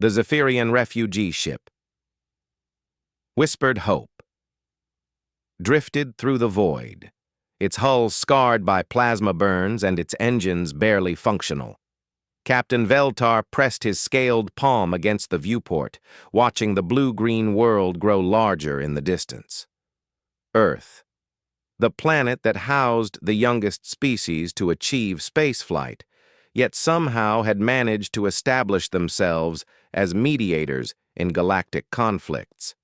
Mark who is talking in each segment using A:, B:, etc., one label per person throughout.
A: The Zephyrian refugee ship. Whispered hope. Drifted through the void, its hull scarred by plasma burns and its engines barely functional. Captain Veltar pressed his scaled palm against the viewport, watching the blue-green world grow larger in the distance. Earth, the planet that housed the youngest species to achieve spaceflight, yet somehow had managed to establish themselves as mediators in galactic conflicts.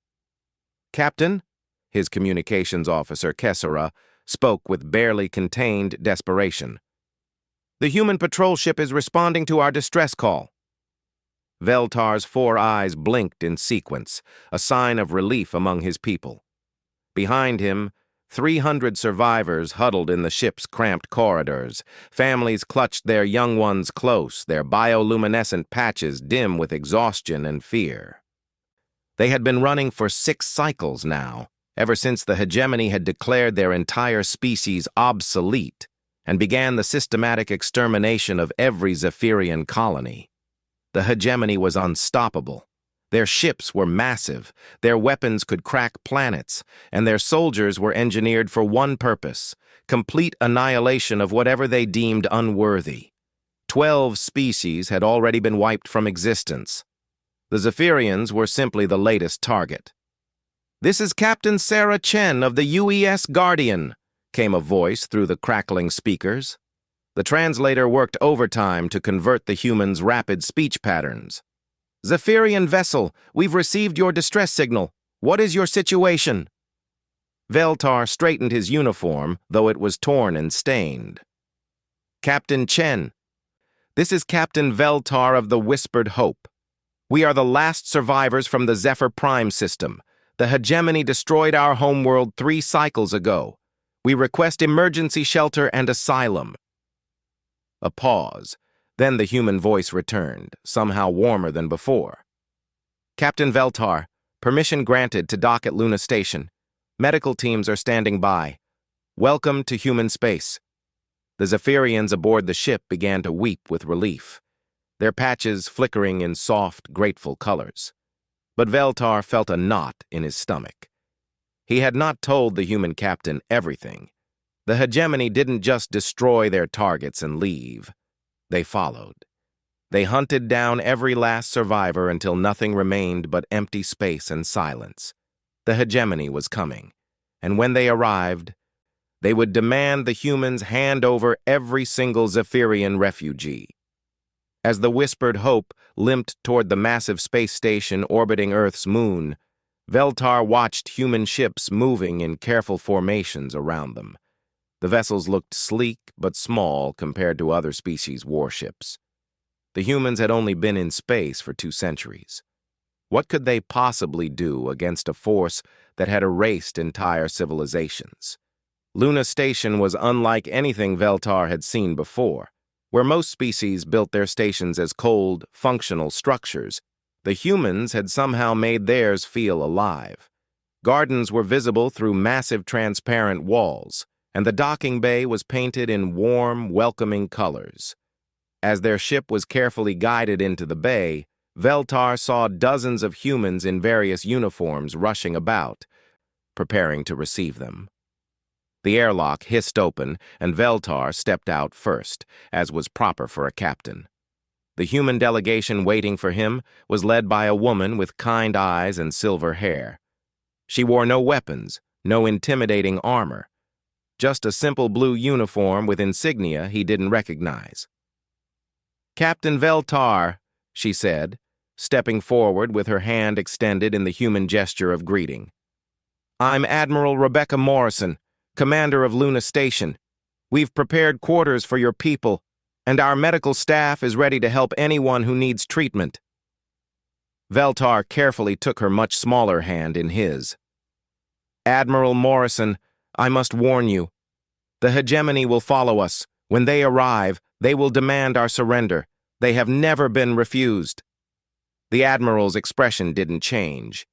A: "Captain," his communications officer, Kessera, spoke with barely contained desperation. "The human patrol ship is responding to our distress call." Veltar's 4 eyes blinked in sequence, a sign of relief among his people. Behind him, 300 survivors huddled in the ship's cramped corridors. Families clutched their young ones close, their bioluminescent patches dim with exhaustion and fear. They had been running for 6 cycles now, ever since the hegemony had declared their entire species obsolete and began the systematic extermination of every Zephyrian colony. The hegemony was unstoppable. Their ships were massive, their weapons could crack planets, and their soldiers were engineered for one purpose: complete annihilation of whatever they deemed unworthy. 12 species had already been wiped from existence. The Zephyrians were simply the latest target. "This is Captain Sarah Chen of the UES Guardian," came a voice through the crackling speakers. The translator worked overtime to convert the humans' rapid speech patterns. "Zephyrian vessel, we've received your distress signal. What is your situation?" Veltar straightened his uniform, though it was torn and stained. "Captain Chen, this is Captain Veltar of the Whispered Hope. We are the last survivors from the Zephyr Prime system. The hegemony destroyed our homeworld 3 cycles ago. We request emergency shelter and asylum." A pause. Then the human voice returned, somehow warmer than before. "Captain Veltar, permission granted to dock at Luna Station. Medical teams are standing by. Welcome to human space." The Zephyrians aboard the ship began to weep with relief, their patches flickering in soft, grateful colors. But Veltar felt a knot in his stomach. He had not told the human captain everything. The hegemony didn't just destroy their targets and leave. They followed. They hunted down every last survivor until nothing remained but empty space and silence. The hegemony was coming, and when they arrived, they would demand the humans hand over every single Zephyrian refugee. As the Whispered Hope limped toward the massive space station orbiting Earth's moon, Veltar watched human ships moving in careful formations around them. The vessels looked sleek but small compared to other species' warships. The humans had only been in space for 2 centuries. What could they possibly do against a force that had erased entire civilizations? Luna Station was unlike anything Veltar had seen before. Where most species built their stations as cold, functional structures, the humans had somehow made theirs feel alive. Gardens were visible through massive transparent walls, and the docking bay was painted in warm, welcoming colors. As their ship was carefully guided into the bay, Veltar saw dozens of humans in various uniforms rushing about, preparing to receive them. The airlock hissed open, and Veltar stepped out first, as was proper for a captain. The human delegation waiting for him was led by a woman with kind eyes and silver hair. She wore no weapons, no intimidating armor. Just a simple blue uniform with insignia he didn't recognize. "Captain Veltar," she said, stepping forward with her hand extended in the human gesture of greeting. "I'm Admiral Rebecca Morrison, commander of Luna Station. We've prepared quarters for your people, and our medical staff is ready to help anyone who needs treatment." Veltar carefully took her much smaller hand in his. "Admiral Morrison, I must warn you. The hegemony will follow us. When they arrive, they will demand our surrender. They have never been refused." The Admiral's expression didn't change,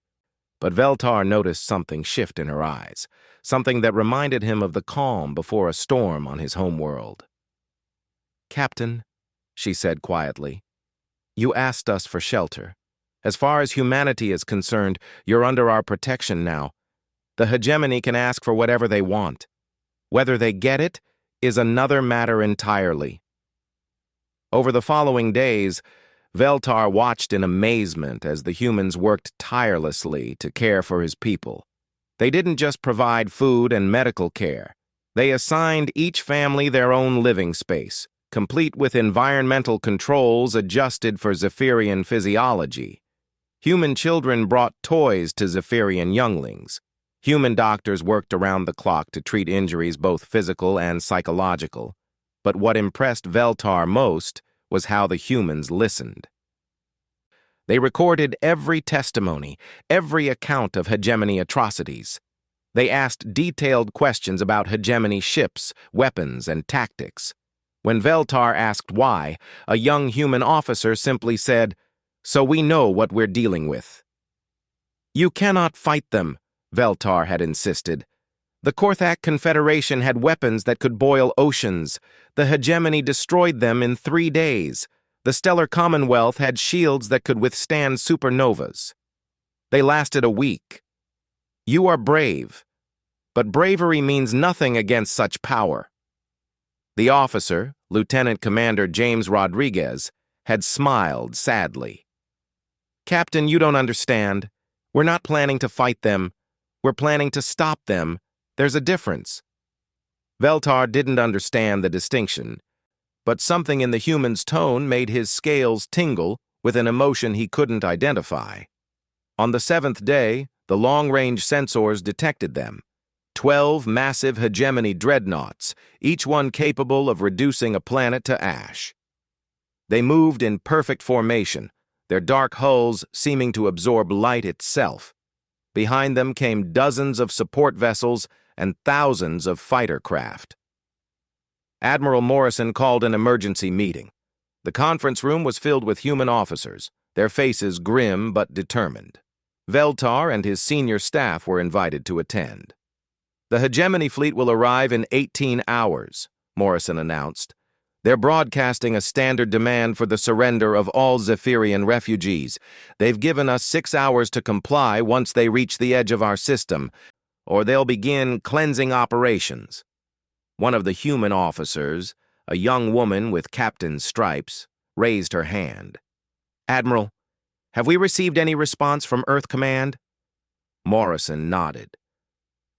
A: but Veltar noticed something shift in her eyes, something that reminded him of the calm before a storm on his homeworld. "Captain," she said quietly, "you asked us for shelter. As far as humanity is concerned, you're under our protection now. The hegemony can ask for whatever they want. Whether they get it is another matter entirely." Over the following days, Veltar watched in amazement as the humans worked tirelessly to care for his people. They didn't just provide food and medical care. They assigned each family their own living space, complete with environmental controls adjusted for Zephyrian physiology. Human children brought toys to Zephyrian younglings. Human doctors worked around the clock to treat injuries both physical and psychological. But what impressed Veltar most was how the humans listened. They recorded every testimony, every account of hegemony atrocities. They asked detailed questions about hegemony ships, weapons, and tactics. When Veltar asked why, a young human officer simply said, "So we know what we're dealing with." "You cannot fight them," Veltar had insisted. "The Korthak Confederation had weapons that could boil oceans. The hegemony destroyed them in 3 days. The Stellar Commonwealth had shields that could withstand supernovas. They lasted a week. You are brave, but bravery means nothing against such power." The officer, Lieutenant Commander James Rodriguez, had smiled sadly. "Captain, you don't understand. We're not planning to fight them. We're planning to stop them. There's a difference." Veltar didn't understand the distinction, but something in the human's tone made his scales tingle with an emotion he couldn't identify. On the 7th day, the long-range sensors detected them. 12 massive hegemony dreadnoughts, each one capable of reducing a planet to ash. They moved in perfect formation, their dark hulls seeming to absorb light itself. Behind them came dozens of support vessels and thousands of fighter craft. Admiral Morrison called an emergency meeting. The conference room was filled with human officers, their faces grim but determined. Veltar and his senior staff were invited to attend. "The hegemony fleet will arrive in 18 hours, Morrison announced. "They're broadcasting a standard demand for the surrender of all Zephyrian refugees. They've given us 6 hours to comply once they reach the edge of our system, or they'll begin cleansing operations." One of the human officers, a young woman with captain's stripes, raised her hand. "Admiral, have we received any response from Earth Command?" Morrison nodded.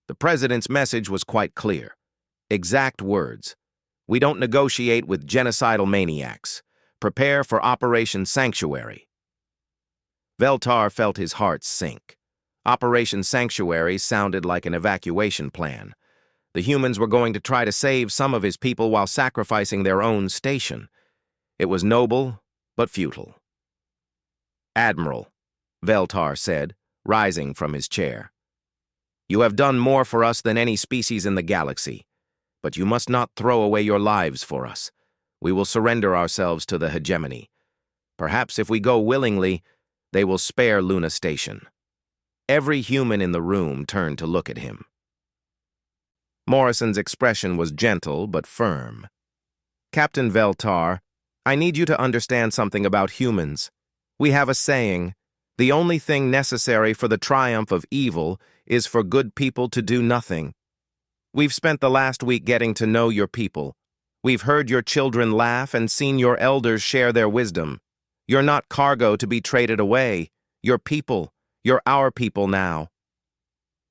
A: The President's message was quite clear. Exact words: "We don't negotiate with genocidal maniacs. Prepare for Operation Sanctuary." Veltar felt his heart sink. Operation Sanctuary sounded like an evacuation plan. The humans were going to try to save some of his people while sacrificing their own station. It was noble, but futile. "Admiral," Veltar said, rising from his chair, "you have done more for us than any species in the galaxy. But you must not throw away your lives for us. We will surrender ourselves to the hegemony. Perhaps if we go willingly, they will spare Luna Station." Every human in the room turned to look at him. Morrison's expression was gentle but firm. "Captain Veltar, I need you to understand something about humans. We have a saying, the only thing necessary for the triumph of evil is for good people to do nothing. We've spent the last week getting to know your people. We've heard your children laugh and seen your elders share their wisdom. You're not cargo to be traded away. You're people. You're our people now."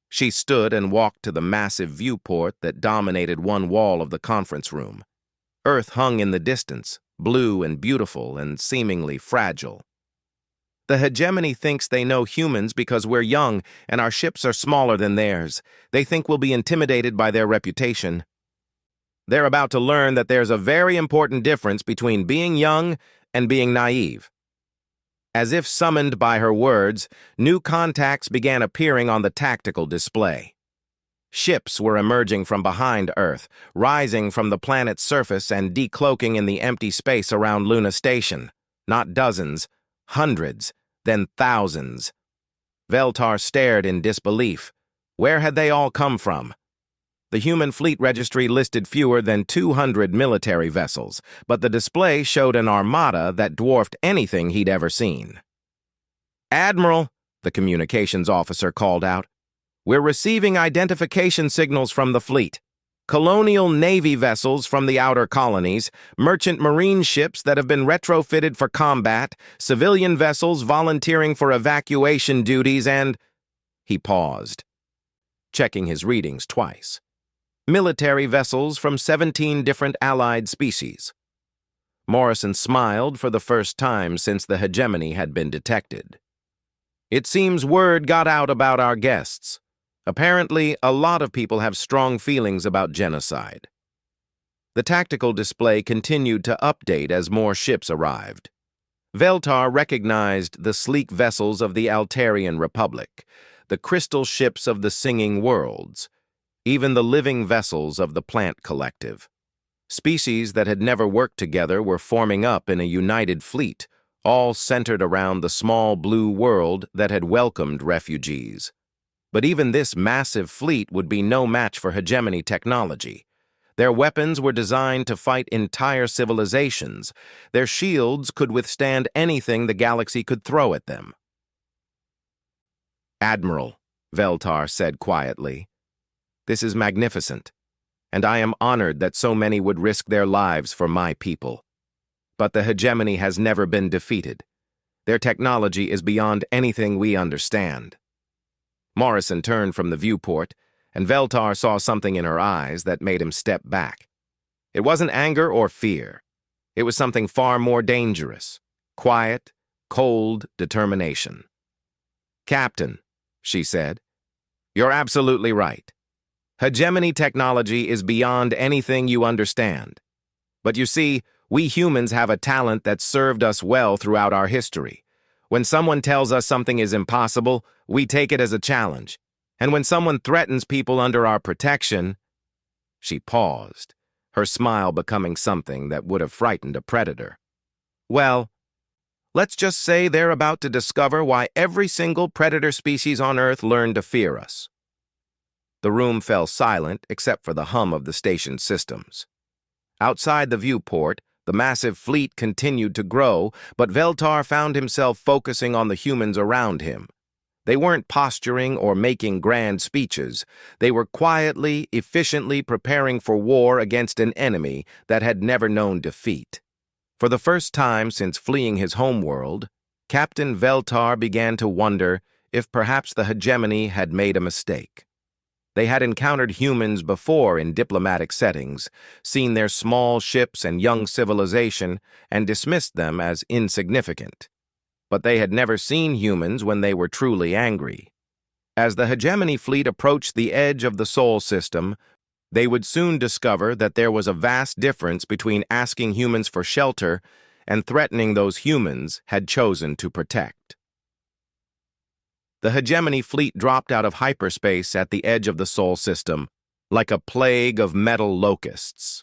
A: She stood and walked to the massive viewport that dominated one wall of the conference room. Earth hung in the distance, blue and beautiful and seemingly fragile. "The hegemony thinks they know humans because we're young and our ships are smaller than theirs. They think we'll be intimidated by their reputation. They're about to learn that there's a very important difference between being young and being naive." As if summoned by her words, new contacts began appearing on the tactical display. Ships were emerging from behind Earth, rising from the planet's surface and decloaking in the empty space around Luna Station. Not dozens, hundreds, then thousands. Veltar stared in disbelief. Where had they all come from? The human fleet registry listed fewer than 200 military vessels, but the display showed an armada that dwarfed anything he'd ever seen. Admiral, the communications officer called out, we're receiving identification signals from the fleet. Colonial Navy vessels from the outer colonies, merchant marine ships that have been retrofitted for combat, civilian vessels volunteering for evacuation duties, and... He paused, checking his readings twice. Military vessels from 17 different allied species. Morrison smiled for the first time since the hegemony had been detected. It seems word got out about our guests. Apparently, a lot of people have strong feelings about genocide. The tactical display continued to update as more ships arrived. Veltar recognized the sleek vessels of the Altarian Republic, the crystal ships of the Singing Worlds, even the living vessels of the Plant Collective. Species that had never worked together were forming up in a united fleet, all centered around the small blue world that had welcomed refugees. But even this massive fleet would be no match for hegemony technology. Their weapons were designed to fight entire civilizations. Their shields could withstand anything the galaxy could throw at them. Admiral, Veltar said quietly, this is magnificent, and I am honored that so many would risk their lives for my people. But the hegemony has never been defeated. Their technology is beyond anything we understand. Morrison turned from the viewport, and Veltar saw something in her eyes that made him step back. It wasn't anger or fear. It was something far more dangerous. Quiet, cold determination. Captain, she said, you're absolutely right. Hegemony technology is beyond anything you understand. But you see, we humans have a talent that's served us well throughout our history. When someone tells us something is impossible, we take it as a challenge. And when someone threatens people under our protection... She paused, her smile becoming something that would have frightened a predator. Well, let's just say they're about to discover why every single predator species on Earth learned to fear us. The room fell silent except for the hum of the station's systems. Outside the viewport, the massive fleet continued to grow, but Veltar found himself focusing on the humans around him. They weren't posturing or making grand speeches. They were quietly, efficiently preparing for war against an enemy that had never known defeat. For the first time since fleeing his homeworld, Captain Veltar began to wonder if perhaps the hegemony had made a mistake. They had encountered humans before in diplomatic settings, seen their small ships and young civilization, and dismissed them as insignificant. But they had never seen humans when they were truly angry. As the hegemony fleet approached the edge of the Sol system, they would soon discover that there was a vast difference between asking humans for shelter and threatening those humans had chosen to protect. The hegemony fleet dropped out of hyperspace at the edge of the Sol system, like a plague of metal locusts.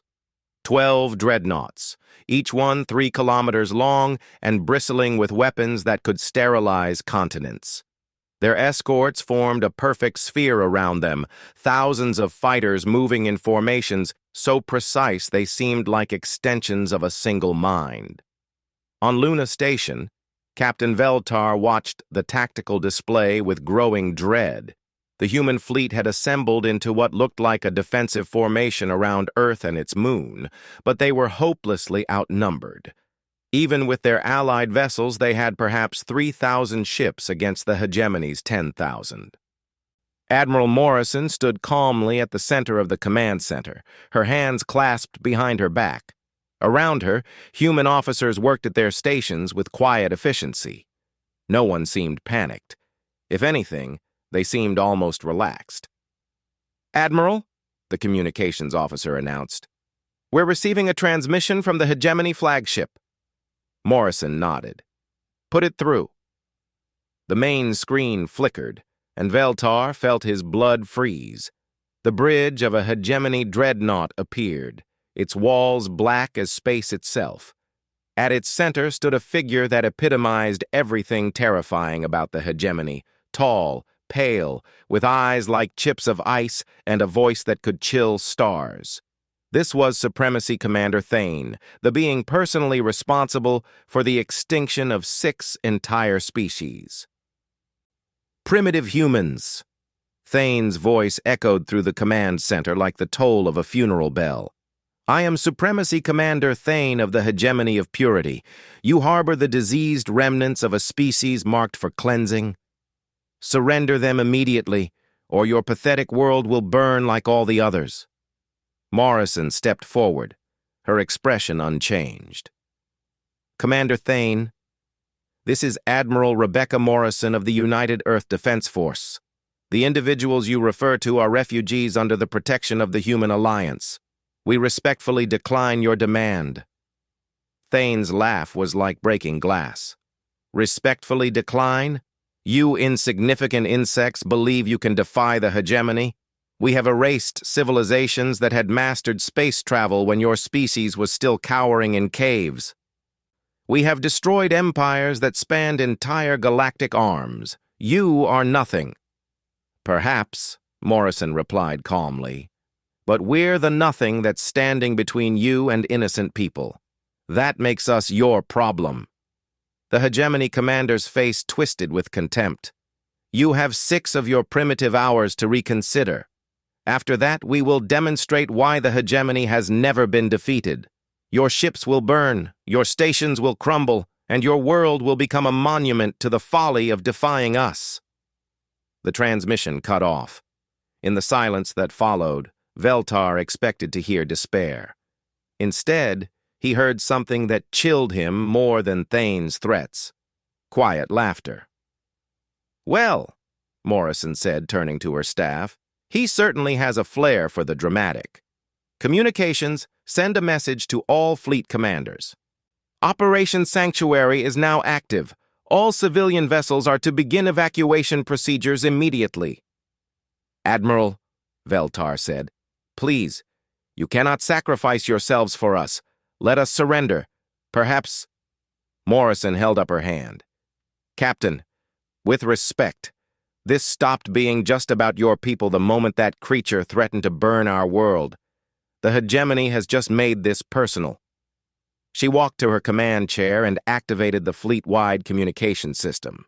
A: 12 dreadnoughts, each one 3 kilometers long and bristling with weapons that could sterilize continents. Their escorts formed a perfect sphere around them, thousands of fighters moving in formations so precise they seemed like extensions of a single mind. On Luna Station, Captain Veltar watched the tactical display with growing dread. The human fleet had assembled into what looked like a defensive formation around Earth and its moon, but they were hopelessly outnumbered. Even with their allied vessels, they had perhaps 3,000 ships against the hegemony's 10,000. Admiral Morrison stood calmly at the center of the command center, her hands clasped behind her back. Around her, human officers worked at their stations with quiet efficiency. No one seemed panicked. If anything, they seemed almost relaxed. Admiral, the communications officer announced, we're receiving a transmission from the hegemony flagship. Morrison nodded. Put it through. The main screen flickered, and Veltar felt his blood freeze. The bridge of a hegemony dreadnought appeared, its walls black as space itself. At its center stood a figure that epitomized everything terrifying about the hegemony, tall, pale, with eyes like chips of ice and a voice that could chill stars. This was Supremacy Commander Thane, the being personally responsible for the extinction of 6 entire species. Primitive humans! Thane's voice echoed through the command center like the toll of a funeral bell. I am Supremacy Commander Thane of the Hegemony of Purity. You harbor the diseased remnants of a species marked for cleansing. Surrender them immediately, or your pathetic world will burn like all the others. Morrison stepped forward, her expression unchanged. Commander Thane, this is Admiral Rebecca Morrison of the United Earth Defense Force. The individuals you refer to are refugees under the protection of the Human Alliance. We respectfully decline your demand. Thane's laugh was like breaking glass. Respectfully decline? You insignificant insects believe you can defy the hegemony? We have erased civilizations that had mastered space travel when your species was still cowering in caves. We have destroyed empires that spanned entire galactic arms. You are nothing. Perhaps, Morrison replied calmly, but we're the nothing that's standing between you and innocent people. That makes us your problem. The hegemony commander's face twisted with contempt. You have 6 of your primitive hours to reconsider. After that, we will demonstrate why the hegemony has never been defeated. Your ships will burn, your stations will crumble, and your world will become a monument to the folly of defying us. The transmission cut off. In the silence that followed, Veltar expected to hear despair. Instead, he heard something that chilled him more than Thane's threats. Quiet laughter. Well, Morrison said, turning to her staff, he certainly has a flair for the dramatic. Communications, send a message to all fleet commanders. Operation Sanctuary is now active. All civilian vessels are to begin evacuation procedures immediately. Admiral, Veltar said, please, you cannot sacrifice yourselves for us. Let us surrender. Perhaps... Morrison held up her hand. Captain, with respect, this stopped being just about your people the moment that creature threatened to burn our world. The hegemony has just made this personal. She walked to her command chair and activated the fleet-wide communication system.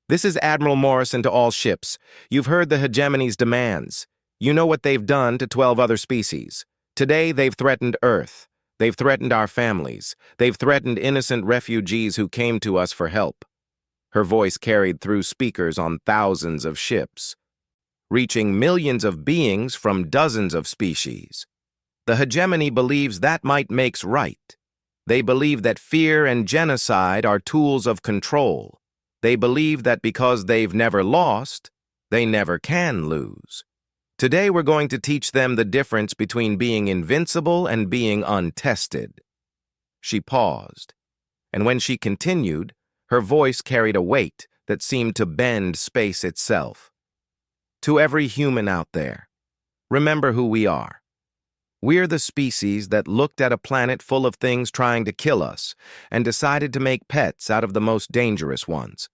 A: This is Admiral Morrison to all ships. You've heard the hegemony's demands. You know what they've done to 12 other species. Today, they've threatened Earth. They've threatened our families. They've threatened innocent refugees who came to us for help. Her voice carried through speakers on thousands of ships, reaching millions of beings from dozens of species. The hegemony believes that might makes right. They believe that fear and genocide are tools of control. They believe that because they've never lost, they never can lose. Today we're going to teach them the difference between being invincible and being untested. She paused, and when she continued, her voice carried a weight that seemed to bend space itself. To every human out there, remember who we are. We're the species that looked at a planet full of things trying to kill us and decided to make pets out of the most dangerous ones.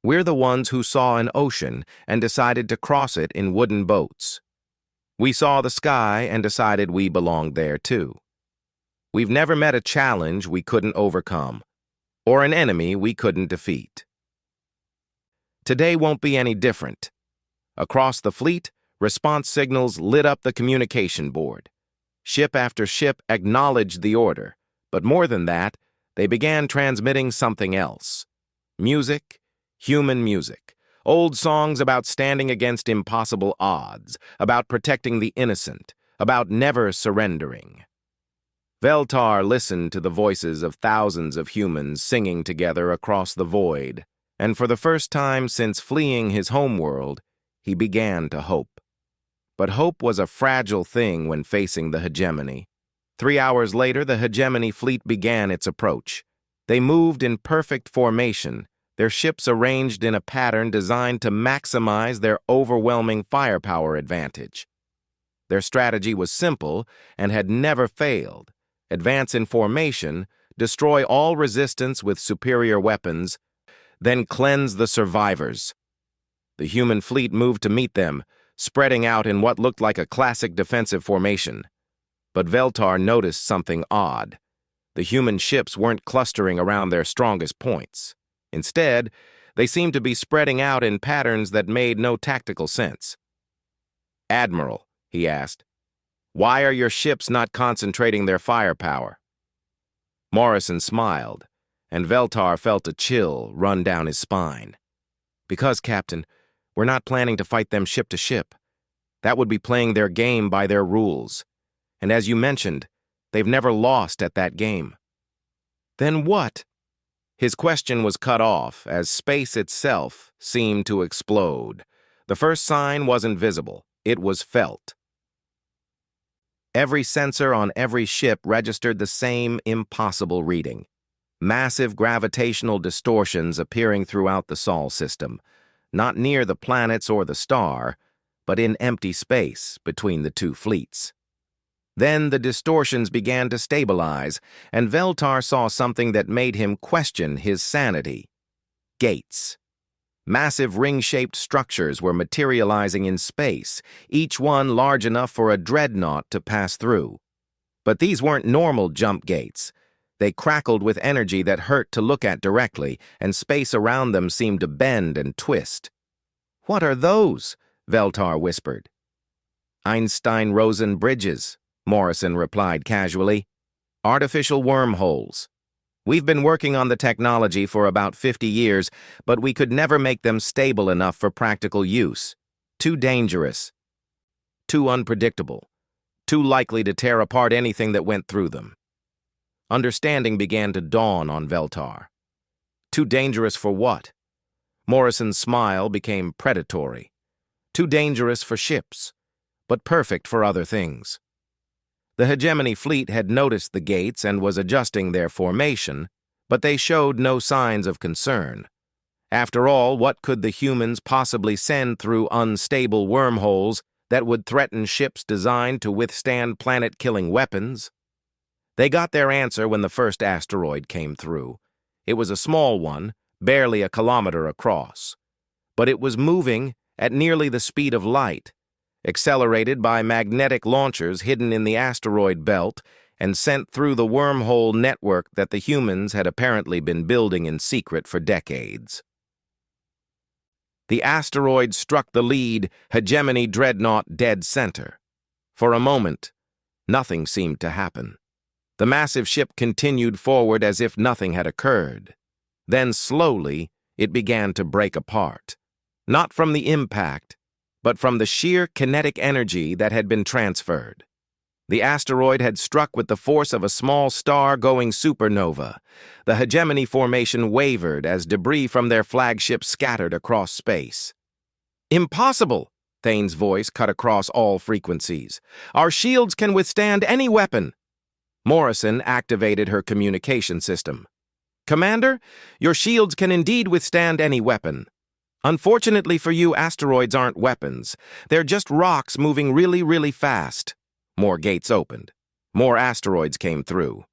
A: We're the ones who saw an ocean and decided to cross it in wooden boats. We saw the sky and decided we belonged there too. We've never met a challenge we couldn't overcome, or an enemy we couldn't defeat. Today won't be any different. Across the fleet, response signals lit up the communication board. Ship after ship acknowledged the order, but more than that, they began transmitting something else. Music, human music, old songs about standing against impossible odds, about protecting the innocent, about never surrendering. Veltar listened to the voices of thousands of humans singing together across the void, and for the first time since fleeing his homeworld, he began to hope. But hope was a fragile thing when facing the hegemony. 3 hours later, the hegemony fleet began its approach. They moved in perfect formation, their ships arranged in a pattern designed to maximize their overwhelming firepower advantage. Their strategy was simple and had never failed. Advance in formation, destroy all resistance with superior weapons, then cleanse the survivors. The human fleet moved to meet them, spreading out in what looked like a classic defensive formation. But Veltar noticed something odd. The human ships weren't clustering around their strongest points. Instead, They seemed to be spreading out in patterns that made no tactical sense. "Admiral," he asked, "why are your ships not concentrating their firepower?" Morrison smiled, and Veltar felt a chill run down his spine. "Because, Captain, we're not planning to fight them ship to ship. That would be playing their game by their rules. And as you mentioned, they've never lost at that game." "Then what?" His question was cut off as space itself seemed to explode. The first sign wasn't visible, it was felt. Every sensor on every ship registered the same impossible reading. Massive gravitational distortions appearing throughout the Sol system, not near the planets or the star, but in empty space between the two fleets. Then the distortions began to stabilize, and Veltar saw something that made him question his sanity. Gates. Massive ring-shaped structures were materializing in space, each one large enough for a dreadnought to pass through. But these weren't normal jump gates. They crackled with energy that hurt to look at directly, and space around them seemed to bend and twist. "What are those?" Veltar whispered. "Einstein-Rosen bridges," Morrison replied casually. "Artificial wormholes. We've been working on the technology for about 50 years, but we could never make them stable enough for practical use. Too dangerous. Too unpredictable. Too likely to tear apart anything that went through them." Understanding began to dawn on Veltar. Too dangerous for what? Morrison's smile became predatory. Too dangerous for ships, but perfect for other things. The hegemony fleet had noticed the gates and was adjusting their formation, but they showed no signs of concern. After all, what could the humans possibly send through unstable wormholes that would threaten ships designed to withstand planet-killing weapons? They got their answer when the first asteroid came through. It was a small one, barely a kilometer across. But it was moving at nearly the speed of light, accelerated by magnetic launchers hidden in the asteroid belt and sent through the wormhole network that the humans had apparently been building in secret for decades. The asteroid struck the lead hegemony dreadnought dead center. For a moment, nothing seemed to happen. The massive ship continued forward as if nothing had occurred. Then slowly, it began to break apart. Not from the impact, but from the sheer kinetic energy that had been transferred. The asteroid had struck with the force of a small star-going supernova. The hegemony formation wavered as debris from their flagship scattered across space. "Impossible!" Thane's voice cut across all frequencies. "Our shields can withstand any weapon." Morrison activated her communication system. "Commander, your shields can indeed withstand any weapon. Unfortunately for you, asteroids aren't weapons. They're just rocks moving really, really fast." More gates opened. More asteroids came through.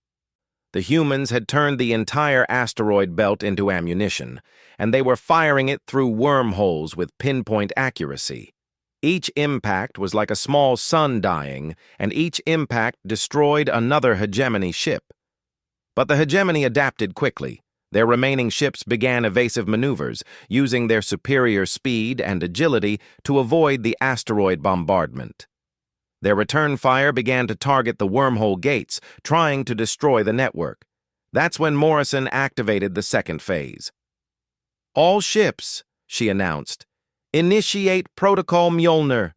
A: The humans had turned the entire asteroid belt into ammunition, and they were firing it through wormholes with pinpoint accuracy. Each impact was like a small sun dying, and each impact destroyed another hegemony ship. But the hegemony adapted quickly. Their remaining ships began evasive maneuvers, using their superior speed and agility to avoid the asteroid bombardment. Their return fire began to target the wormhole gates, trying to destroy the network. That's when Morrison activated the second phase. "All ships," she announced, "initiate Protocol Mjolnir."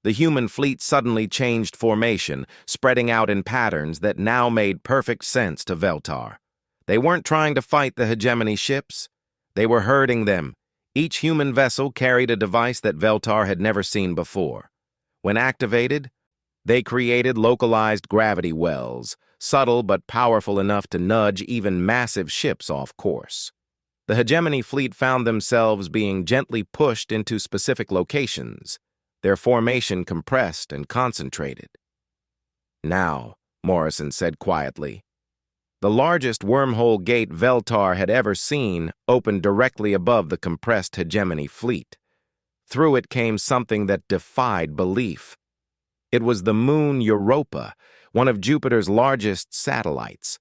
A: The human fleet suddenly changed formation, spreading out in patterns that now made perfect sense to Veltar. They weren't trying to fight the hegemony ships. They were herding them. Each human vessel carried a device that Veltar had never seen before. When activated, they created localized gravity wells, subtle but powerful enough to nudge even massive ships off course. The hegemony fleet found themselves being gently pushed into specific locations, their formation compressed and concentrated. "Now," Morrison said quietly. The largest wormhole gate Veltar had ever seen opened directly above the compressed hegemony fleet. Through it came something that defied belief. It was the moon Europa, one of Jupiter's largest satellites.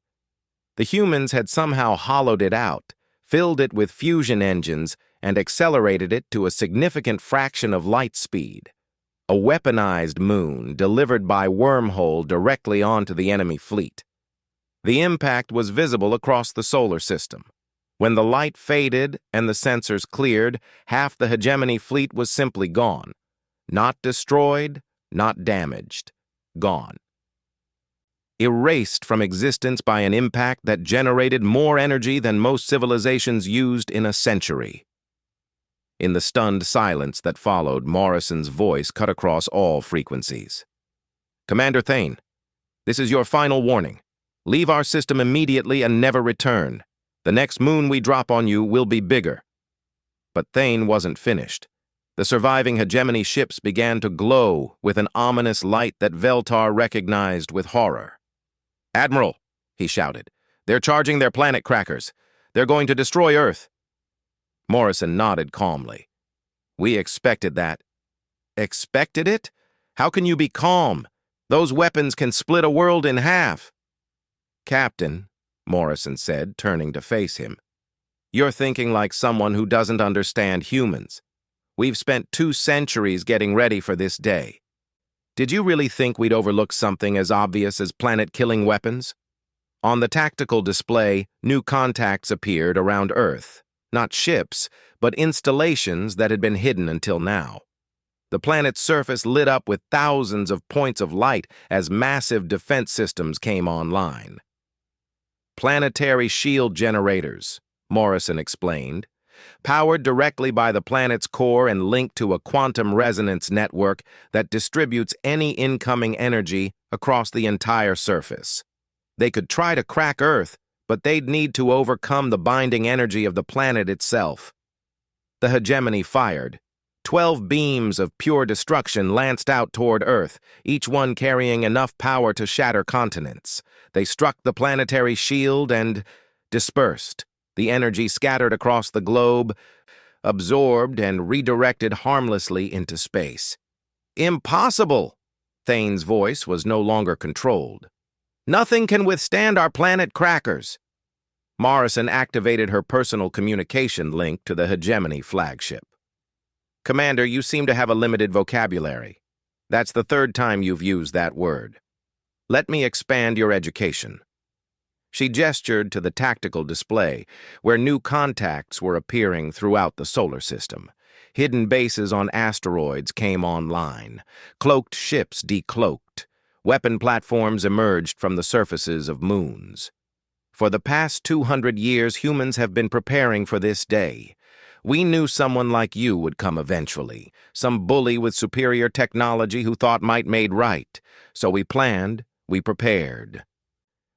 A: The humans had somehow hollowed it out, filled it with fusion engines, and accelerated it to a significant fraction of light speed. A weaponized moon delivered by wormhole directly onto the enemy fleet. The impact was visible across the solar system. When the light faded and the sensors cleared, half the hegemony fleet was simply gone. Not destroyed, not damaged. Gone. Erased from existence by an impact that generated more energy than most civilizations used in a century. In the stunned silence that followed, Morrison's voice cut across all frequencies. "Commander Thane, this is your final warning. Leave our system immediately and never return. The next moon we drop on you will be bigger." But Thane wasn't finished. The surviving hegemony ships began to glow with an ominous light that Veltar recognized with horror. "Admiral," he shouted, "they're charging their planet crackers. They're going to destroy Earth." Morrison nodded calmly. "We expected that." "Expected it? How can you be calm? Those weapons can split a world in half." "Captain," Morrison said, turning to face him, "you're thinking like someone who doesn't understand humans. We've spent 2 centuries getting ready for this day. Did you really think we'd overlook something as obvious as planet-killing weapons?" On the tactical display, new contacts appeared around Earth. Not ships, but installations that had been hidden until now. The planet's surface lit up with thousands of points of light as massive defense systems came online. "Planetary shield generators," Morrison explained, "powered directly by the planet's core and linked to a quantum resonance network that distributes any incoming energy across the entire surface. They could try to crack Earth, but they'd need to overcome the binding energy of the planet itself." The hegemony fired. 12 beams of pure destruction lanced out toward Earth, each one carrying enough power to shatter continents. They struck the planetary shield and dispersed. The energy scattered across the globe, absorbed and redirected harmlessly into space. "Impossible!" Thane's voice was no longer controlled. "Nothing can withstand our planet crackers." Morrison activated her personal communication link to the hegemony flagship. "Commander, you seem to have a limited vocabulary. That's the 3rd time you've used that word. Let me expand your education." She gestured to the tactical display, where new contacts were appearing throughout the solar system. Hidden bases on asteroids came online. Cloaked ships decloaked. Weapon platforms emerged from the surfaces of moons. For the past 200 years, humans have been preparing for this day. We knew someone like you would come eventually, some bully with superior technology who thought might made right. So we planned, we prepared.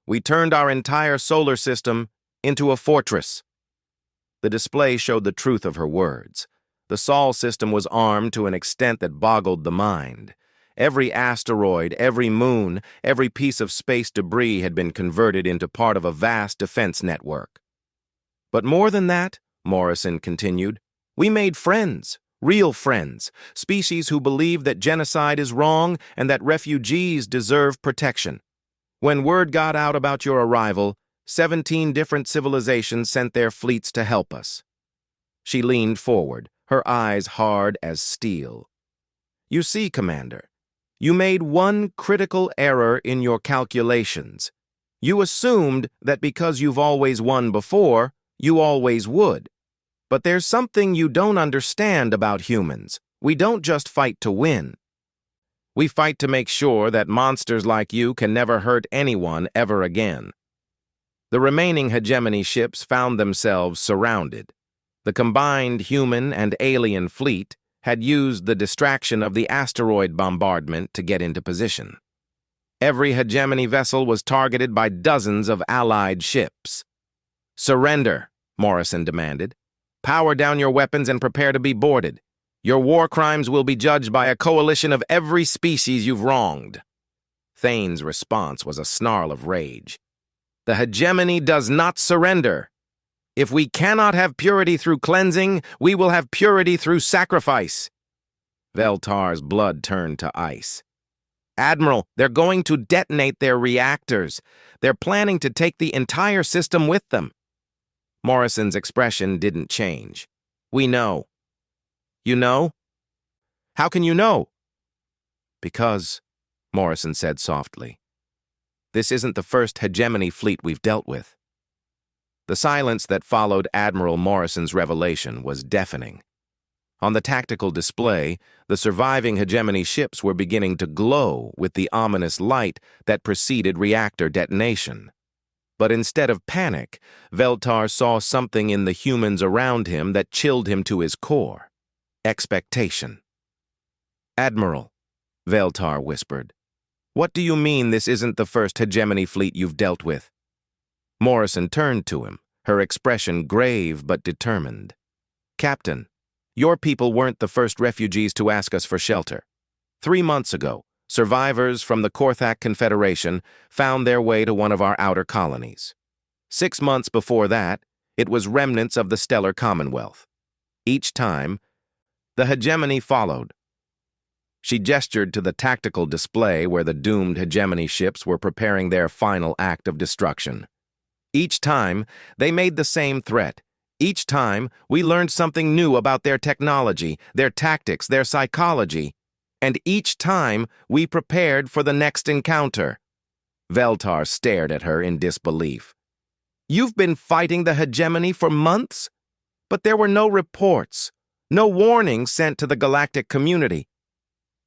A: We turned our entire solar system into a fortress. The display showed the truth of her words. The Sol system was armed to an extent that boggled the mind. Every asteroid, every moon, every piece of space debris had been converted into part of a vast defense network. "But more than that," Morrison continued, "we made friends, real friends, species who believe that genocide is wrong and that refugees deserve protection. When word got out about your arrival, 17 different civilizations sent their fleets to help us." She leaned forward, her eyes hard as steel. "You see, Commander, you made one critical error in your calculations. You assumed that because you've always won before, you always would. But there's something you don't understand about humans. We don't just fight to win. We fight to make sure that monsters like you can never hurt anyone ever again." The remaining hegemony ships found themselves surrounded. The combined human and alien fleet had used the distraction of the asteroid bombardment to get into position. Every hegemony vessel was targeted by dozens of allied ships. "Surrender," Morrison demanded. "Power down your weapons and prepare to be boarded. Your war crimes will be judged by a coalition of every species you've wronged." Thane's response was a snarl of rage. "The hegemony does not surrender. If we cannot have purity through cleansing, we will have purity through sacrifice." Veltar's blood turned to ice. "Admiral, they're going to detonate their reactors. They're planning to take the entire system with them." Morrison's expression didn't change. We know. You know? How can you know? Because, Morrison said softly, this isn't the first hegemony fleet we've dealt with. The silence that followed Admiral Morrison's revelation was deafening. On the tactical display, the surviving hegemony ships were beginning to glow with the ominous light that preceded reactor detonation. But instead of panic, Veltar saw something in the humans around him that chilled him to his core. Expectation. Admiral, Veltar whispered, what do you mean this isn't the first hegemony fleet you've dealt with? Morrison turned to him, her expression grave but determined. Captain, your people weren't the first refugees to ask us for shelter. 3 months ago, survivors from the Korthak Confederation found their way to one of our outer colonies. 6 months before that, it was remnants of the Stellar Commonwealth. Each time, the hegemony followed. She gestured to the tactical display where the doomed hegemony ships were preparing their final act of destruction. Each time, they made the same threat. Each time, we learned something new about their technology, their tactics, their psychology. And each time, we prepared for the next encounter. Veltar stared at her in disbelief. You've been fighting the hegemony for months? But there were no reports, no warnings sent to the galactic community.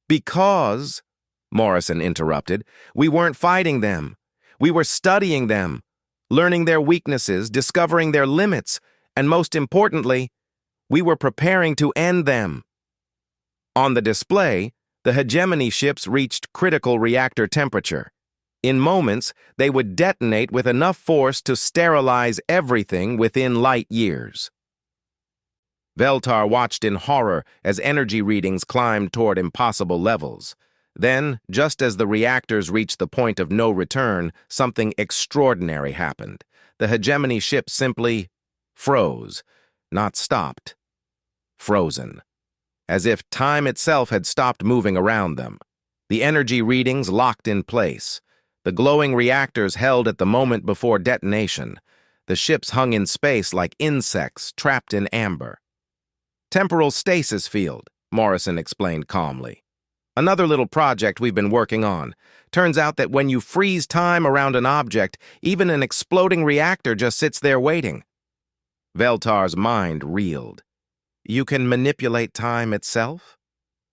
A: Because, Morrison interrupted, we weren't fighting them. We were studying them, learning their weaknesses, discovering their limits, and most importantly, we were preparing to end them. On the display, the hegemony ships reached critical reactor temperature. In moments, they would detonate with enough force to sterilize everything within light years. Veltar watched in horror as energy readings climbed toward impossible levels. Then, just as the reactors reached the point of no return, something extraordinary happened. The hegemony ship simply froze, not stopped. Frozen. As if time itself had stopped moving around them. The energy readings locked in place. The glowing reactors held at the moment before detonation. The ships hung in space like insects trapped in amber. Temporal stasis field, Morrison explained calmly. Another little project we've been working on. Turns out that when you freeze time around an object, even an exploding reactor just sits there waiting. Veltar's mind reeled. You can manipulate time itself?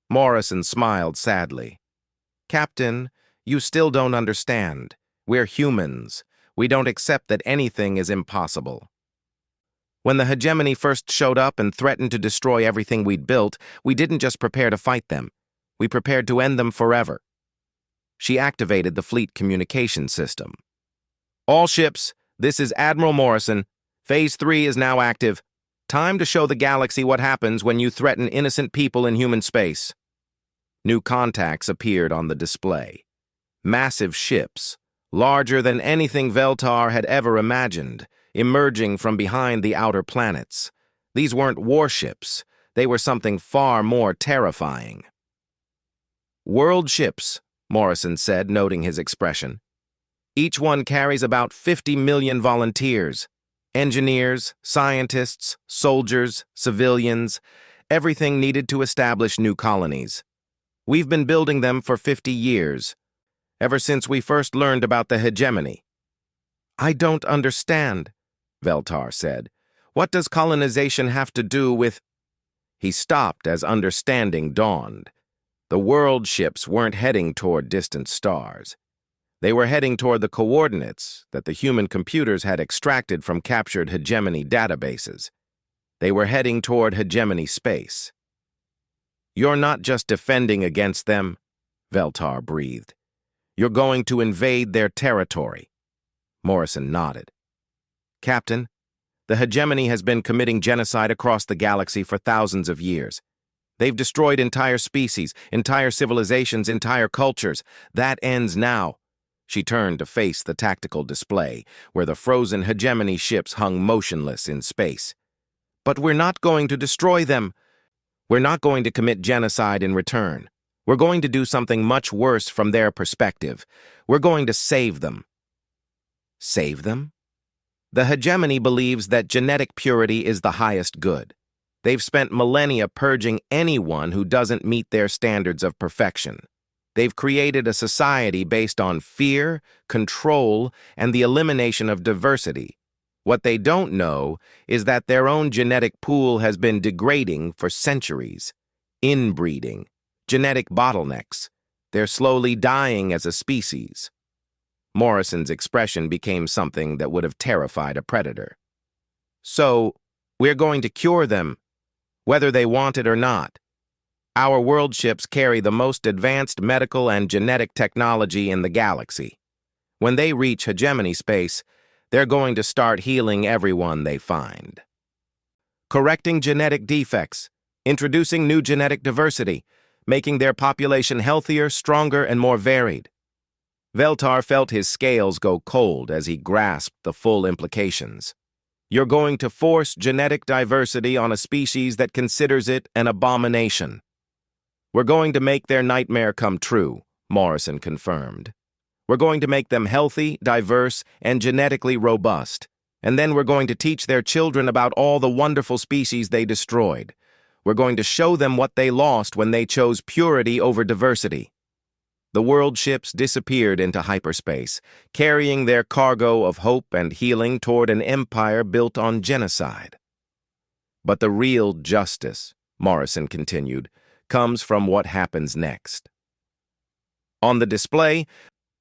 A: Morrison smiled sadly. Captain, you still don't understand. We're humans. We don't accept that anything is impossible. When the hegemony first showed up and threatened to destroy everything we'd built, we didn't just prepare to fight them. We prepared to end them forever. She activated the fleet communication system. All ships, this is Admiral Morrison. Phase 3 is now active. Time to show the galaxy what happens when you threaten innocent people in human space. New contacts appeared on the display. Massive ships, larger than anything Veltar had ever imagined, emerging from behind the outer planets. These weren't warships. They were something far more terrifying. World ships, Morrison said, noting his expression. Each one carries about 50 million volunteers. Engineers, scientists, soldiers, civilians, everything needed to establish new colonies. We've been building them for 50 years, ever since we first learned about the hegemony. I don't understand, Veltar said. What does colonization have to do with... He stopped as understanding dawned. The world ships weren't heading toward distant stars. They were heading toward the coordinates that the human computers had extracted from captured hegemony databases. They were heading toward hegemony space. You're not just defending against them, Veltar breathed. You're going to invade their territory. Morrison nodded. Captain, the hegemony has been committing genocide across the galaxy for thousands of years. They've destroyed entire species, entire civilizations, entire cultures. That ends now. She turned to face the tactical display, where the frozen hegemony ships hung motionless in space. But we're not going to destroy them. We're not going to commit genocide in return. We're going to do something much worse from their perspective. We're going to save them. Save them? The hegemony believes that genetic purity is the highest good. They've spent millennia purging anyone who doesn't meet their standards of perfection. They've created a society based on fear, control, and the elimination of diversity. What they don't know is that their own genetic pool has been degrading for centuries. Inbreeding, genetic bottlenecks. They're slowly dying as a species. Morrison's expression became something that would have terrified a predator. So, we're going to cure them, whether they want it or not. Our world ships carry the most advanced medical and genetic technology in the galaxy. When they reach hegemony space, they're going to start healing everyone they find. Correcting genetic defects, introducing new genetic diversity, making their population healthier, stronger, and more varied. Veltar felt his scales go cold as he grasped the full implications. You're going to force genetic diversity on a species that considers it an abomination. We're going to make their nightmare come true, Morrison confirmed. We're going to make them healthy, diverse, and genetically robust. And then we're going to teach their children about all the wonderful species they destroyed. We're going to show them what they lost when they chose purity over diversity. The world ships disappeared into hyperspace, carrying their cargo of hope and healing toward an empire built on genocide. But the real justice, Morrison continued, comes from what happens next. On the display,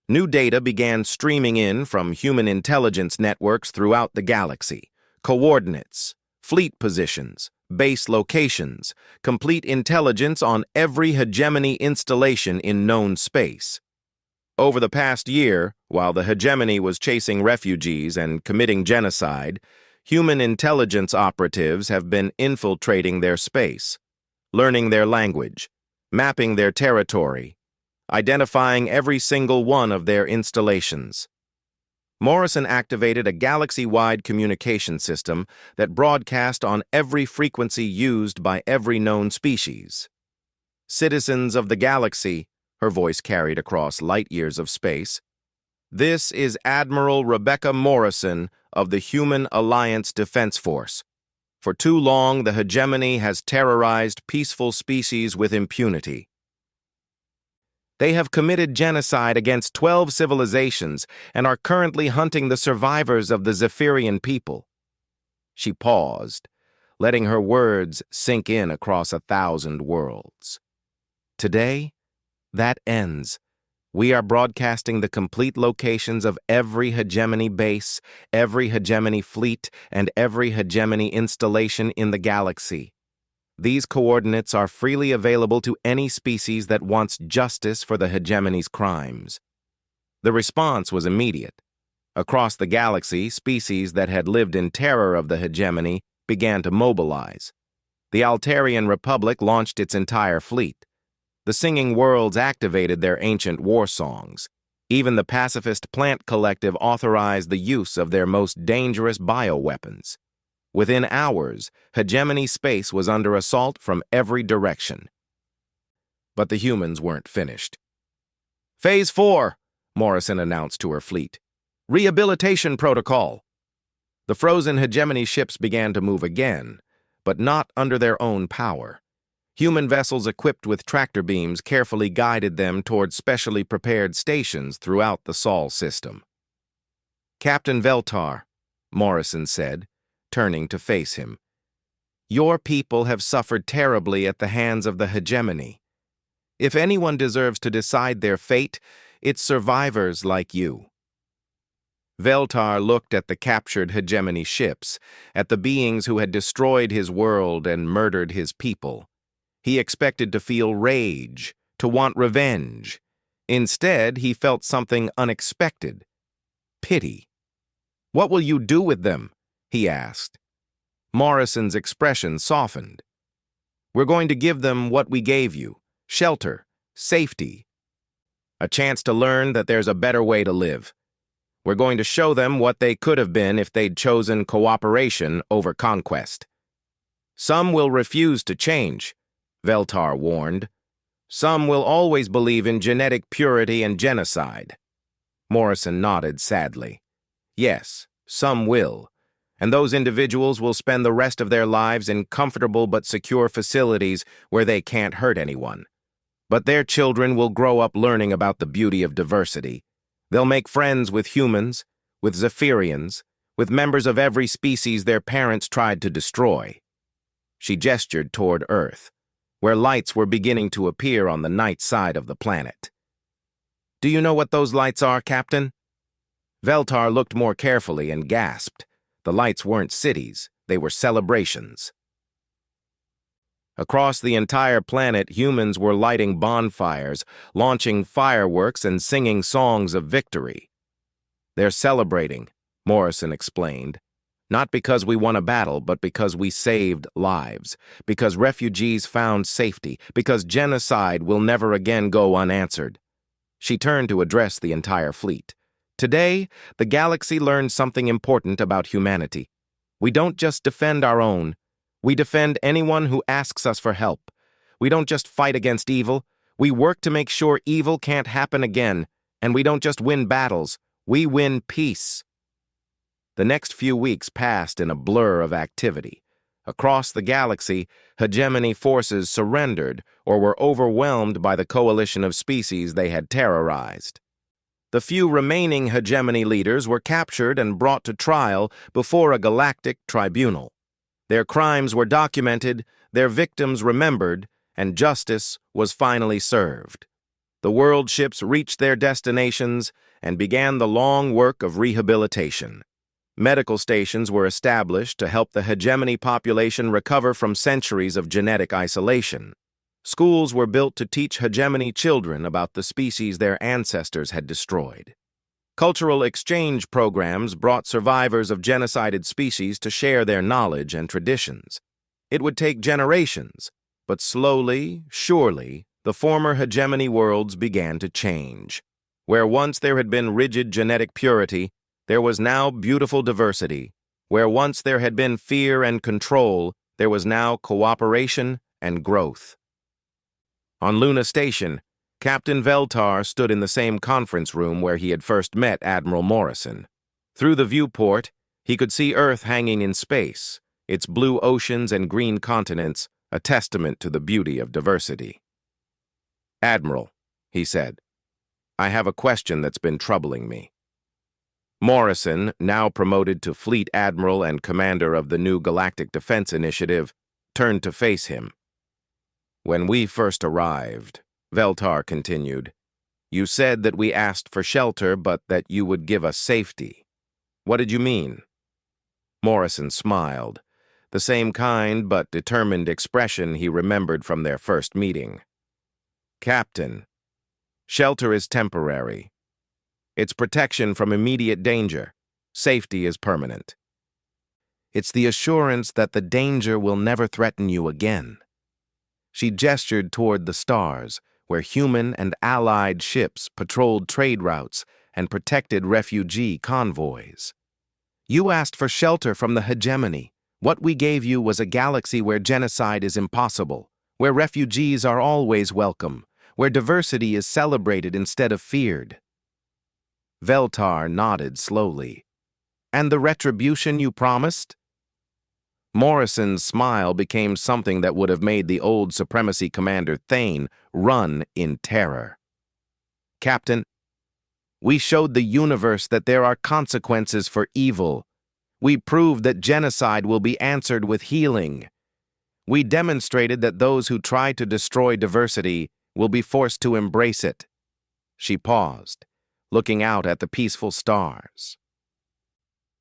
A: new data began streaming in from human intelligence networks throughout the galaxy. Coordinates, fleet positions, base locations, complete intelligence on every hegemony installation in known space. Over the past year, while the hegemony was chasing refugees and committing genocide, human intelligence operatives have been infiltrating their space, learning their language, mapping their territory, identifying every single one of their installations. Morrison activated a galaxy-wide communication system that broadcast on every frequency used by every known species. Citizens of the galaxy, her voice carried across light years of space, this is Admiral Rebecca Morrison of the Human Alliance Defense Force. For too long, the hegemony has terrorized peaceful species with impunity. They have committed genocide against 12 civilizations and are currently hunting the survivors of the Zephyrian people. She paused, letting her words sink in across 1,000 worlds. Today, that ends. We are broadcasting the complete locations of every hegemony base, every hegemony fleet, and every hegemony installation in the galaxy. These coordinates are freely available to any species that wants justice for the hegemony's crimes. The response was immediate. Across the galaxy, species that had lived in terror of the hegemony began to mobilize. The Altarian Republic launched its entire fleet. The Singing Worlds activated their ancient war songs. Even the pacifist plant collective authorized the use of their most dangerous bioweapons. Within hours, hegemony space was under assault from every direction. But the humans weren't finished. Phase 4, Morrison announced to her fleet. Rehabilitation protocol. The frozen hegemony ships began to move again, but not under their own power. Human vessels equipped with tractor beams carefully guided them toward specially prepared stations throughout the Sol system. Captain Veltar, Morrison said, turning to face him. Your people have suffered terribly at the hands of the hegemony. If anyone deserves to decide their fate, it's survivors like you. Veltar looked at the captured hegemony ships, at the beings who had destroyed his world and murdered his people. He expected to feel rage, to want revenge. Instead, he felt something unexpected. Pity. What will you do with them? He asked. Morrison's expression softened. We're going to give them what we gave you: shelter, safety, a chance to learn that there's a better way to live. We're going to show them what they could have been if they'd chosen cooperation over conquest. Some will refuse to change, Veltar warned. Some will always believe in genetic purity and genocide. Morrison nodded sadly. Yes, Some will, and those individuals will spend the rest of their lives in comfortable but secure facilities where they can't hurt anyone. But their children will grow up learning about the beauty of diversity. They'll make friends with humans, with Zephyrians, with members of every species their parents tried to destroy. She gestured toward Earth, where lights were beginning to appear on the night side of the planet. Do you know what those lights are, Captain? Veltar looked more carefully and gasped. The lights weren't cities, they were celebrations. Across the entire planet, humans were lighting bonfires, launching fireworks, and singing songs of victory. They're celebrating, Morrison explained. Not because we won a battle, but because we saved lives, because refugees found safety, because genocide will never again go unanswered. She turned to address the entire fleet. Today, the galaxy learned something important about humanity. We don't just defend our own. We defend anyone who asks us for help. We don't just fight against evil. We work to make sure evil can't happen again. And we don't just win battles. We win peace. The next few weeks passed in a blur of activity. Across the galaxy, hegemony forces surrendered or were overwhelmed by the coalition of species they had terrorized. The few remaining hegemony leaders were captured and brought to trial before a galactic tribunal. Their crimes were documented, their victims remembered, and justice was finally served. The world ships reached their destinations and began the long work of rehabilitation. Medical stations were established to help the hegemony population recover from centuries of genetic isolation. Schools were built to teach hegemony children about the species their ancestors had destroyed. Cultural exchange programs brought survivors of genocided species to share their knowledge and traditions. It would take generations, but slowly, surely, the former hegemony worlds began to change. Where once there had been rigid genetic purity, there was now beautiful diversity. Where once there had been fear and control, there was now cooperation and growth. On Luna Station, Captain Veltar stood in the same conference room where he had first met Admiral Morrison. Through the viewport, he could see Earth hanging in space, its blue oceans and green continents, a testament to the beauty of diversity. "Admiral," he said, "I have a question that's been troubling me." Morrison, now promoted to Fleet Admiral and commander of the new Galactic Defense Initiative, turned to face him. "When we first arrived," Veltar continued, "you said that we asked for shelter but that you would give us safety. What did you mean?" Morrison smiled, the same kind but determined expression he remembered from their first meeting. "Captain, shelter is temporary. It's protection from immediate danger. Safety is permanent. It's the assurance that the danger will never threaten you again." She gestured toward the stars, where human and allied ships patrolled trade routes and protected refugee convoys. "You asked for shelter from the hegemony. What we gave you was a galaxy where genocide is impossible, where refugees are always welcome, where diversity is celebrated instead of feared." Veltar nodded slowly. "And the retribution you promised?" Morrison's smile became something that would have made the old Supremacy Commander Thane run in terror. "Captain, we showed the universe that there are consequences for evil. We proved that genocide will be answered with healing. We demonstrated that those who try to destroy diversity will be forced to embrace it." She paused, looking out at the peaceful stars.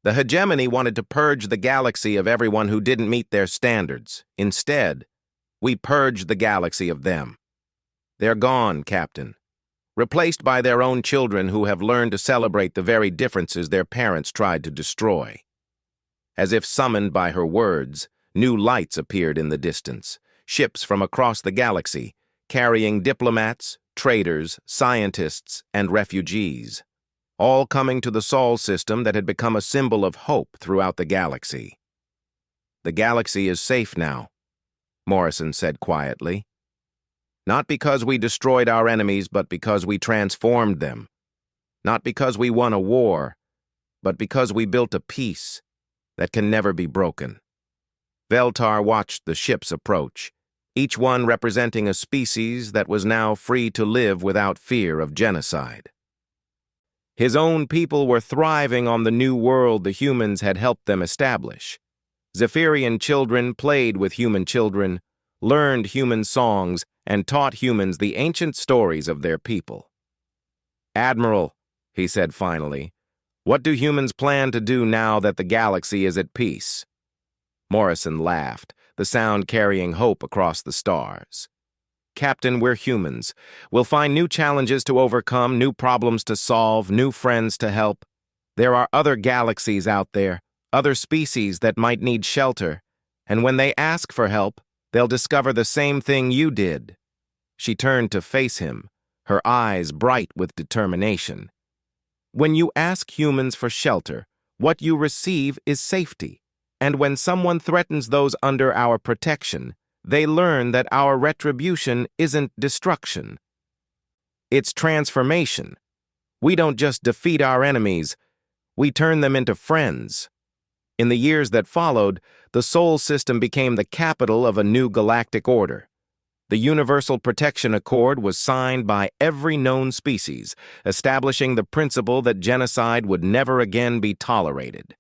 A: The hegemony wanted to purge the galaxy of everyone who didn't meet their standards. Instead, we purged the galaxy of them. They're gone, Captain, replaced by their own children who have learned to celebrate the very differences their parents tried to destroy. As if summoned by her words, new lights appeared in the distance, ships from across the galaxy, carrying diplomats, traders, scientists, and refugees, all coming to the Sol system that had become a symbol of hope throughout the galaxy. "The galaxy is safe now," Morrison said quietly. "Not because we destroyed our enemies, but because we transformed them. Not because we won a war, but because we built a peace that can never be broken. Veltar watched the ships approach, each one representing a species that was now free to live without fear of genocide. His own people were thriving on the new world the humans had helped them establish. Zephyrian children played with human children, learned human songs, and taught humans the ancient stories of their people. "Admiral," he said finally, "what do humans plan to do now that the galaxy is at peace?" Morrison laughed, the sound carrying hope across the stars. "Captain, we're humans. We'll find new challenges to overcome, new problems to solve, new friends to help. There are other galaxies out there, other species that might need shelter, and when they ask for help, they'll discover the same thing you did." She turned to face him, her eyes bright with determination. "When you ask humans for shelter, what you receive is safety. And when someone threatens those under our protection, they learn that our retribution isn't destruction. It's transformation. We don't just defeat our enemies, we turn them into friends." In the years that followed, the Sol system became the capital of a new galactic order. The Universal Protection Accord was signed by every known species, establishing the principle that genocide would never again be tolerated.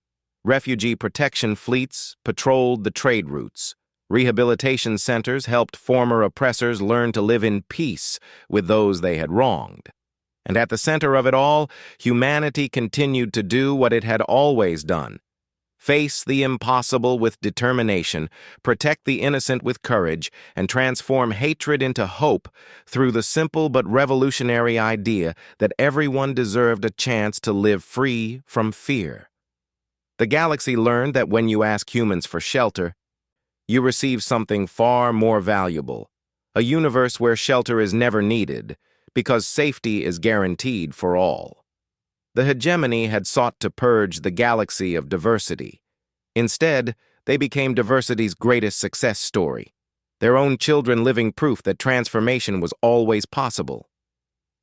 A: Refugee protection fleets patrolled the trade routes. Rehabilitation centers helped former oppressors learn to live in peace with those they had wronged. And at the center of it all, humanity continued to do what it had always done: face the impossible with determination, protect the innocent with courage, and transform hatred into hope through the simple but revolutionary idea that everyone deserved a chance to live free from fear. The galaxy learned that when you ask humans for shelter, you receive something far more valuable, a universe where shelter is never needed, because safety is guaranteed for all. The hegemony had sought to purge the galaxy of diversity. Instead, they became diversity's greatest success story, their own children living proof that transformation was always possible.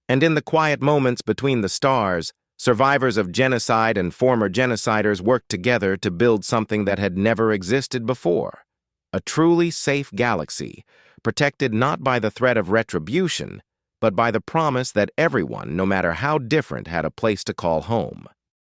A: And in the quiet moments between the stars, survivors of genocide and former genociders worked together to build something that had never existed before: a truly safe galaxy, protected not by the threat of retribution, but by the promise that everyone, no matter how different, had a place to call home.